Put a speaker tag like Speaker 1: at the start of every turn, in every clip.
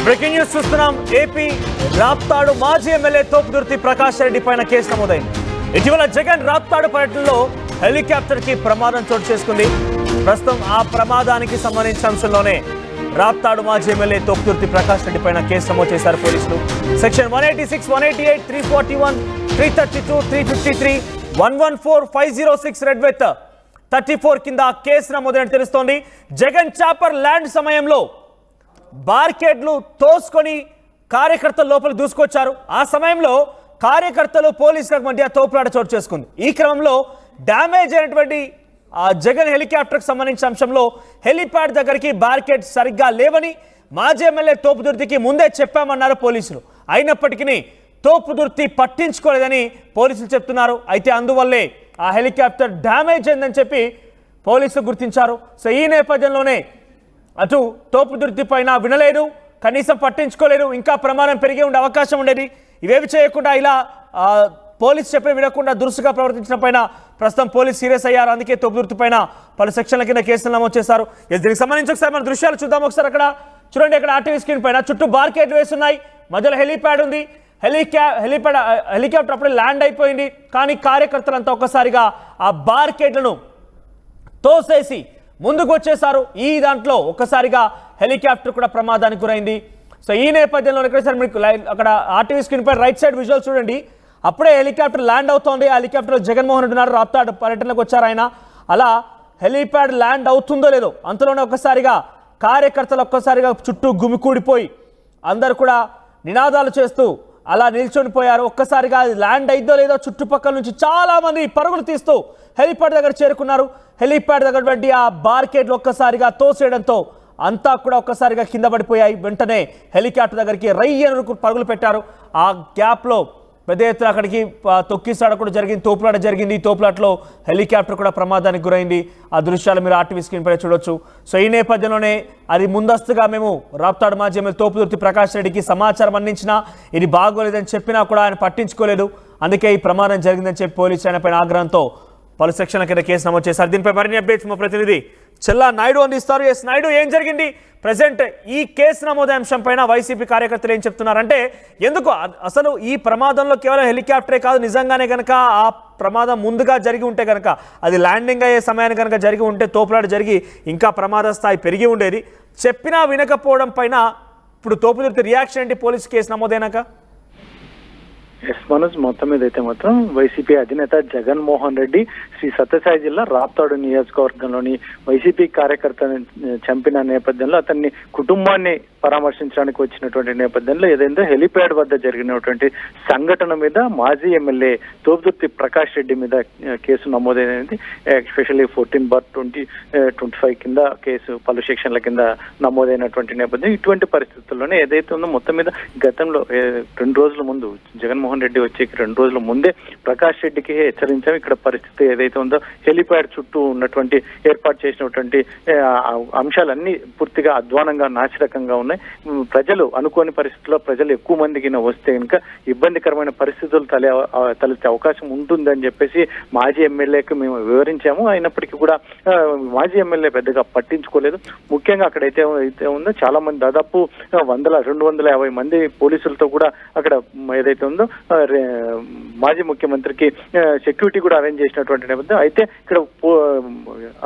Speaker 1: Breaking news చూస్తున్నాం. AP Raptadu మాజీ MLA Thopudurthi Prakash Reddy పైన కేసు నమోదైంది. ఇటీవల జగన్ రాప్తాడు పర్యటనలో హెలికాప్టర్ కి ప్రమాదం చోటు చేసుకుంది. ప్రస్తుతం ఆ ప్రమాదానికి సంబంధించిన అంశంలోనే రాప్తాడు మాజీ ఎమ్మెల్యే తోపుదుర్తి ప్రకాష్ రెడ్డి పైన కేసు నమోదు చేశారు పోలీసులు. సెక్షన్ 186, 188, 341, 332, 353, 114, 506 రెడ్ విత్ 34 కింద కేసు నమోదైనట్టు తెలుస్తోంది. జగన్ చాపర్ ల్యాండ్ సమయంలో బార్కెట్లు తోసుకొని కార్యకర్తలు లోపల దూసుకొచ్చారు. ఆ సమయంలో కార్యకర్తలు పోలీసులకు మధ్య తోపులాట చోటు చేసుకుంది. ఈ క్రమంలో డ్యామేజ్ అయినటువంటి జగన్ హెలికాప్టర్కి సంబంధించిన అంశంలో హెలిప్యాడ్ దగ్గరికి బార్కెట్ సరిగ్గా లేవని మాజీ ఎమ్మెల్యే తోపుదుర్తికి ముందే చెప్పామన్నారు పోలీసులు. అయినప్పటికీ తోపుదుర్తి పట్టించుకోలేదని పోలీసులు చెప్తున్నారు. అయితే అందువల్లే ఆ హెలికాప్టర్ డ్యామేజ్ అయిందని చెప్పి పోలీసులు గుర్తించారు. సో ఈ నేపథ్యంలోనే అటు తోపుదుర్తి పైన వినలేదు, కనీసం పట్టించుకోలేదు, ఇంకా ప్రమాదం పెరిగే ఉండే అవకాశం ఉండేది. ఇవేవి చేయకుండా ఇలా పోలీసు చెప్పే వినకుండా దురుసుగా ప్రవర్తించిన పైన ప్రస్తుతం పోలీసు సీరియస్ అయ్యారు. అందుకే తోపుదుర్తి పైన పలు సెక్షన్ల కింద కేసులు నమోదు చేశారు. దీనికి సంబంధించి ఒకసారి మన దృశ్యాలు చూద్దాం. ఒకసారి అక్కడ చూడండి, అక్కడ ఆర్టీవీ స్క్రీన్ పైన చుట్టూ బార్కెట్లు వేస్తున్నాయి, మధ్యలో హెలిప్యాడ్ ఉంది. హెలికాప్టర్ అప్పుడే ల్యాండ్ అయిపోయింది. కానీ కార్యకర్తలంతా ఒక్కసారిగా ఆ బార్కెట్లను తోసేసి ముందుకు వచ్చేసారు. ఈ దాంట్లో ఒక్కసారిగా హెలికాప్టర్ కూడా ప్రమాదానికి గురైంది. సో ఈ నేపథ్యంలో మీకు అక్కడ ఆర్టీవీ స్క్రీన్ పై రైట్ సైడ్ విజువల్ చూడండి. అప్పుడే హెలికాప్టర్ ల్యాండ్ అవుతోంది. ఆ హెలికాప్టర్లో జగన్మోహన్ రెడ్డి ఉన్నారు, రాప్తాడు పర్యటనకు వచ్చారు ఆయన. అలా హెలిప్యాడ్ ల్యాండ్ అవుతుందో లేదో అంతలోనే ఒక్కసారిగా కార్యకర్తలు ఒక్కసారిగా చుట్టూ గుమికూడిపోయి అందరు కూడా నినాదాలు చేస్తూ అలా నిల్చొని పోయారు. ఒక్కసారిగా ల్యాండ్ అయిద్దో లేదో చుట్టుపక్కల నుంచి చాలా మంది పరుగులు తీస్తూ హెలిప్యాడ్ దగ్గర చేరుకున్నారు. హెలిప్యాడ్ దగ్గర ఆ బార్కెట్లు ఒక్కసారిగా తోసేయడంతో అంతా కూడా ఒక్కసారిగా కింద పడిపోయాయి. వెంటనే హెలికాప్టర్ దగ్గరికి రయ్యను పరుగులు పెట్టారు. ఆ గ్యాప్లో పెద్ద ఎత్తున అక్కడికి తొక్కిసాడ కూడా జరిగింది, తోపులాట జరిగింది. ఈ తోపులాటలో హెలికాప్టర్ కూడా ప్రమాదానికి గురైంది. ఆ దృశ్యాలు మీరు ఆర్టీవీ స్క్రీన్ పై చూడొచ్చు. సో ఈ నేపథ్యంలోనే అది ముందస్తుగా మేము రాప్తాడు మాజీ ఎమ్మెల్యే తోపుదుర్తి ప్రకాష్ రెడ్డికి సమాచారం అందించినా ఇది బాగోలేదని చెప్పినా కూడా ఆయన పట్టించుకోలేదు. అందుకే ఈ ప్రమాదం జరిగిందని చెప్పి పోలీసులు ఆయన పైన ఆగ్రహంతో పలు సెక్షన్ల కింద కేసు నమోదు చేశారు. దీనిపై మరిన్ని అప్డేట్స్ మా ప్రతినిధి చెల్లా నాయుడు అందిస్తారు. ఎస్ నాయుడు, ఏం జరిగింది ప్రజెంట్ ఈ కేసు నమోదు అంశం పైన వైసీపీ కార్యకర్తలు ఏం చెప్తున్నారంటే, ఎందుకు అసలు ఈ ప్రమాదంలో కేవలం హెలికాప్టరే కాదు, నిజంగానే కనుక ఆ ప్రమాదం ముందుగా జరిగి ఉంటే కనుక అది ల్యాండింగ్ అయ్యే సమయానికి కనుక జరిగి ఉంటే తోపులాట జరిగి ఇంకా ప్రమాద స్థాయి పెరిగి ఉండేది. చెప్పినా వినకపోవడం పైన ఇప్పుడు తోపుదుర్తి రియాక్షన్ ఏంటి పోలీసు కేసు నమోదైనాక?
Speaker 2: ఎస్ మనోజ్, మొత్తం మీద అయితే మాత్రం వైసీపీ అధినేత జగన్మోహన్ రెడ్డి శ్రీ సత్యసాయి జిల్లా రాప్తాడు నియోజకవర్గంలోని వైసీపీ కార్యకర్తను చంపిన నేపథ్యంలో అతన్ని కుటుంబాన్ని పరామర్శించడానికి వచ్చినటువంటి నేపథ్యంలో ఏదైతే హెలిప్యాడ్ వద్ద జరిగినటువంటి సంఘటన మీద మాజీ ఎమ్మెల్యే తోపుదుర్తి ప్రకాష్ రెడ్డి మీద కేసు నమోదైనది. ఎస్పెషల్లీ 14/2025 కింద కేసు పలు సెక్షన్ల కింద నమోదైనటువంటి నేపథ్యం. ఇటువంటి పరిస్థితుల్లోనే ఏదైతే ఉందో మొత్తం మీద గతంలో 2 రోజుల ముందు జగన్మోహన్ రెడ్డి వచ్చే 2 రోజుల ముందే ప్రకాష్ రెడ్డికి హెచ్చరించాం. ఇక్కడ పరిస్థితి ఏదైతే ఉందో హెలిప్యాడ్ చుట్టూ ఉన్నటువంటి ఏర్పాటు చేసినటువంటి అంశాలన్నీ పూర్తిగా అధ్వానంగా నాశరకంగా ఉన్నాయి. ప్రజలు అనుకోని పరిస్థితుల్లో ప్రజలు ఎక్కువ మందికి వస్తే కనుక ఇబ్బందికరమైన పరిస్థితులు తలెత్తే అవకాశం ఉంటుందని చెప్పేసి మాజీ ఎమ్మెల్యేకి మేము వివరించాము. అయినప్పటికీ కూడా మాజీ ఎమ్మెల్యే పెద్దగా పట్టించుకోలేదు. ముఖ్యంగా అక్కడైతే ఉందో చాలా మంది దాదాపు 250 మంది పోలీసులతో కూడా అక్కడ ఏదైతే ఉందో మాజీ ముఖ్యమంత్రికి సెక్యూరిటీ కూడా అరేంజ్ చేసినటువంటి నేపథ్యం. అయితే ఇక్కడ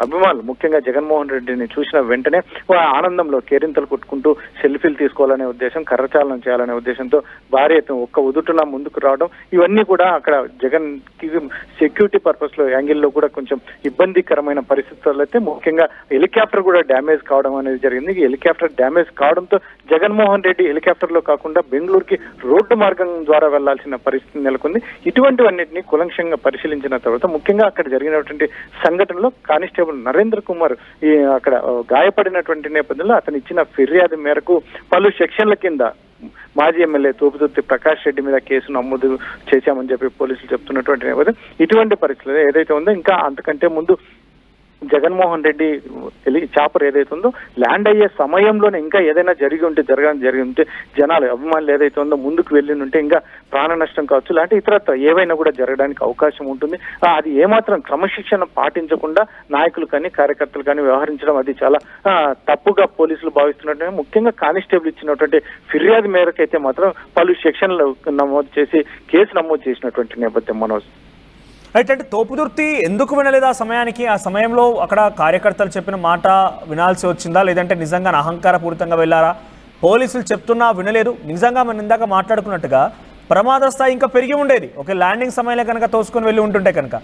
Speaker 2: అభిమానులు ముఖ్యంగా జగన్మోహన్ రెడ్డిని చూసిన వెంటనే ఆనందంలో కేరింతలు కొట్టుకుంటూ సెల్ఫీలు తీసుకోవాలనే ఉద్దేశం, కర్రచాలనం చేయాలనే ఉద్దేశంతో భారీ ఎత్తున ఒక్క ఉదుటున ముందుకు రావడం, ఇవన్నీ కూడా అక్కడ జగన్ కి సెక్యూరిటీ పర్పస్ లో యాంగిల్లో కూడా కొంచెం ఇబ్బందికరమైన పరిస్థితుల్లో అయితే ముఖ్యంగా హెలికాప్టర్ కూడా డ్యామేజ్ కావడం అనేది జరిగింది. హెలికాప్టర్ డ్యామేజ్ కావడంతో జగన్మోహన్ రెడ్డి హెలికాప్టర్ లో కాకుండా బెంగళూరుకి రోడ్డు మార్గం ద్వారా వెళ్లాల్సిన పరిస్థితి నెలకొంది. ఇటువంటివన్నింటినీ కులంక్షంగా పరిశీలించిన తర్వాత ముఖ్యంగా అక్కడ జరిగినటువంటి సంఘటనలో కానిస్టేబుల్ నరేంద్ర కుమార్ అక్కడ గాయపడినటువంటి నేపథ్యంలో అతను ఇచ్చిన ఫిర్యాదు మేరకు పలు సెక్షన్ల కింద మాజీ ఎమ్మెల్యే తోపుదుర్తి ప్రకాష్ రెడ్డి మీద కేసు నమోదు చేశామని చెప్పి పోలీసులు చెప్తున్నటువంటి నేపథ్యం. ఇటువంటి పరిస్థితులు ఏదైతే ఉందో ఇంకా అంతకంటే ముందు జగన్మోహన్ రెడ్డి చాపర్ ఏదైతే ఉందో ల్యాండ్ అయ్యే సమయంలోనే ఇంకా ఏదైనా జరిగి ఉంటే జనాలు అభిమానులు ఏదైతే ఉందో ముందుకు వెళ్ళి ఉంటే ఇంకా ప్రాణ నష్టం కావచ్చు, లాంటి ఇతరత్ర ఏవైనా కూడా జరగడానికి అవకాశం ఉంటుంది. అది ఏమాత్రం క్రమశిక్షణ పాటించకుండా నాయకులు కానీ కార్యకర్తలు కానీ వ్యవహరించడం అది చాలా తప్పుగా పోలీసులు భావిస్తున్నట్టు. ముఖ్యంగా కానిస్టేబుల్ ఇచ్చినటువంటి ఫిర్యాదు మేరకు అయితే మాత్రం పలు సెక్షన్లు నమోదు చేసి కేసు నమోదు చేసినటువంటి నేపథ్యం మనోజ్.
Speaker 1: రైట్, అంటే తోపుదుర్తి ఎందుకు వినలేదు ఆ సమయానికి? ఆ సమయంలో అక్కడ కార్యకర్తలు చెప్పిన మాట వినాల్సి వచ్చిందా, లేదంటే నిజంగా అహంకారపూరితంగా వెళ్ళారా? పోలీసులు చెప్తున్నా వినలేదు. నిజంగా మనం ఇందాక మాట్లాడుకున్నట్టుగా ప్రమాద స్థాయి ఇంకా పెరిగి ఉండేది ఒక ల్యాండింగ్ సమయంలో కనుక తోసుకొని వెళ్ళి ఉంటుంటే కనుక.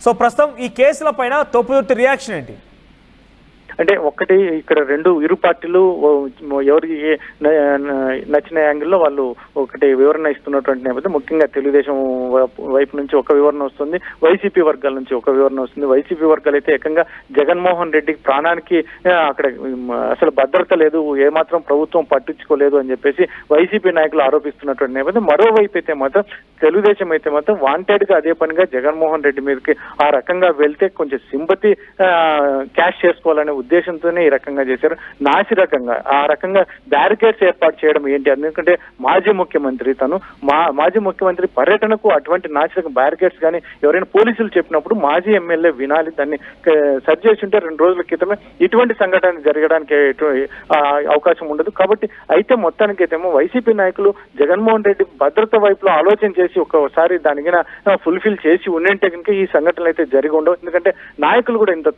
Speaker 1: సో ప్రస్తుతం ఈ కేసుల పైన తోపుదుర్తి రియాక్షన్ ఏంటి?
Speaker 2: అంటే ఒక్కటి ఇక్కడ ఇరు పార్టీలు ఎవరికి నచ్చిన యాంగిల్లో వాళ్ళు ఒకటి వివరణ ఇస్తున్నటువంటి నేపథ్యం. ముఖ్యంగా తెలుగుదేశం వైపు నుంచి ఒక వివరణ వస్తుంది, వైసీపీ వర్గాల నుంచి ఒక వివరణ వస్తుంది. వైసీపీ వర్గాలు అయితే ఏకంగా జగన్మోహన్ రెడ్డికి ప్రాణానికి అక్కడ అసలు భద్రత లేదు, ఏమాత్రం ప్రభుత్వం పట్టించుకోలేదు అని చెప్పేసి వైసీపీ నాయకులు ఆరోపిస్తున్నటువంటి నేపథ్యం. మరోవైపు అయితే మాత్రం తెలుగుదేశం అయితే మాత్రం వాంటెడ్ గా అదే పనిగా జగన్మోహన్ రెడ్డి మీదకి ఆ రకంగా వెళ్తే కొంచెం సింపతి క్యాష్ చేసుకోవాలనే ఉద్దేశంతోనే ఈ రకంగా చేశారు. నాసి రకంగా ఆ రకంగా బ్యారికేడ్స్ ఏర్పాటు చేయడం ఏంటి? ఎందుకంటే మాజీ ముఖ్యమంత్రి మాజీ ముఖ్యమంత్రి పర్యటనకు అటువంటి నాసి రకం బ్యారికేడ్స్ కానీ ఎవరైనా పోలీసులు చెప్పినప్పుడు మాజీ ఎమ్మెల్యే వినాలి, దాన్ని సరి చేసి ఉంటే 2 రోజుల క్రితమే ఇటువంటి సంఘటన జరగడానికి అవకాశం ఉండదు. కాబట్టి అయితే మొత్తానికైతేమో వైసీపీ నాయకులు జగన్మోహన్ రెడ్డి భద్రత వైపులో ఆలోచన చేసి ఒక్కసారి దానికి ఫుల్ఫిల్ చేసి ఉండింటే కనుక ఈ సంఘటనలు అయితే జరిగి ఉండవు. ఎందుకంటే నాయకులు కూడా ఇంత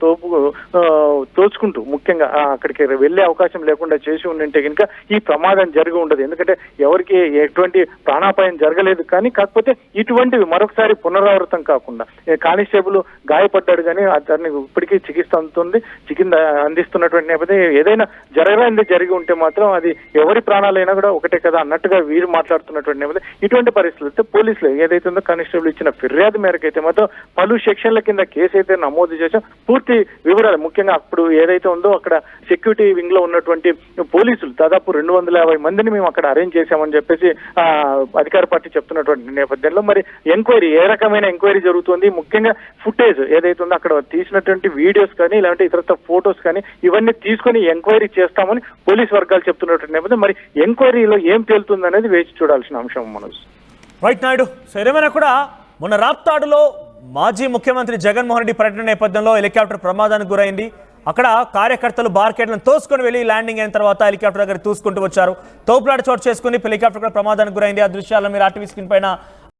Speaker 2: తోచుకుంటూ ముఖ్యంగా అక్కడికి వెళ్లే అవకాశం లేకుండా చేసి ఉండింటే కనుక ఈ ప్రమాదం జరిగి ఉండదు. ఎందుకంటే ఎవరికి ఎటువంటి ప్రాణాపాయం జరగలేదు, కానీ కాకపోతే ఇటువంటివి మరొకసారి పునరావృతం కాకుండా కానిస్టేబుల్ గాయపడ్డాడు కానీ అతన్ని ఇప్పటికీ చికిత్స అందిస్తున్నటువంటి నేపథ్యం. ఏదైనా జరగలేనిది జరిగి ఉంటే మాత్రం అది ఎవరి ప్రాణాలైనా కూడా ఒకటే కదా అన్నట్టుగా వీరు మాట్లాడుతున్నటువంటి నేపథ్యం. ఇటువంటి పరిస్థితులు పోలీసులు ఏదైతే ఉందో కానిస్టేబుల్ ఇచ్చిన ఫిర్యాదు మేరకు అయితే మాత్రం పలు సెక్షన్ల కింద కేసు అయితే నమోదు చేశాం. పూర్తి వివరాలు ముఖ్యంగా అప్పుడు ఏదైతే ఉందో అక్కడ సెక్యూరిటీ వింగ్ లో ఉన్నటువంటి పోలీసులు దాదాపు 250 మందిని మేము అక్కడ అరేంజ్ చేశామని చెప్పేసి అధికార పార్టీ చెప్తున్నటువంటి నేపథ్యంలో మరి ఎంక్వైరీ ఏ రకమైన ఎంక్వైరీ జరుగుతుంది, ముఖ్యంగా ఫుటేజ్ ఏదైతే ఉందో అక్కడ తీసినటువంటి వీడియోస్ కానీ ఇలాంటి ఇతర ఫోటోస్ కానీ ఇవన్నీ తీసుకొని ఎంక్వైరీ చేస్తామని పోలీస్ వర్గాలు చెప్తున్నటువంటి నేపథ్యం. మరి ఎంక్వైరీలో ఏం తేలుతుంది అనేది వేచి చూడాల్సిన అంశం మనోజ్.
Speaker 1: రైట్ నాయుడు, సో ఏమైనా కూడా మొన్న రాప్తాడులో మాజీ ముఖ్యమంత్రి జగన్మోహన్ రెడ్డి పర్యటన నేపథ్యంలో హెలికాప్టర్ ప్రమాదానికి గురైంది. అక్కడ కార్యకర్తలు బార్కెట్లను తోసుకొని వెళ్ళి ల్యాండింగ్ అయిన తర్వాత హెలికాప్టర్ దగ్గర తూసుకుంటూ వచ్చారు. తోపులాట చోటు చేసుకుని హెలికాప్టర్ కూడా ప్రమాదానికి గురైంది. ఆ దృశ్యాలను మీరు ఆర్టీవీ స్క్రీన్ పైన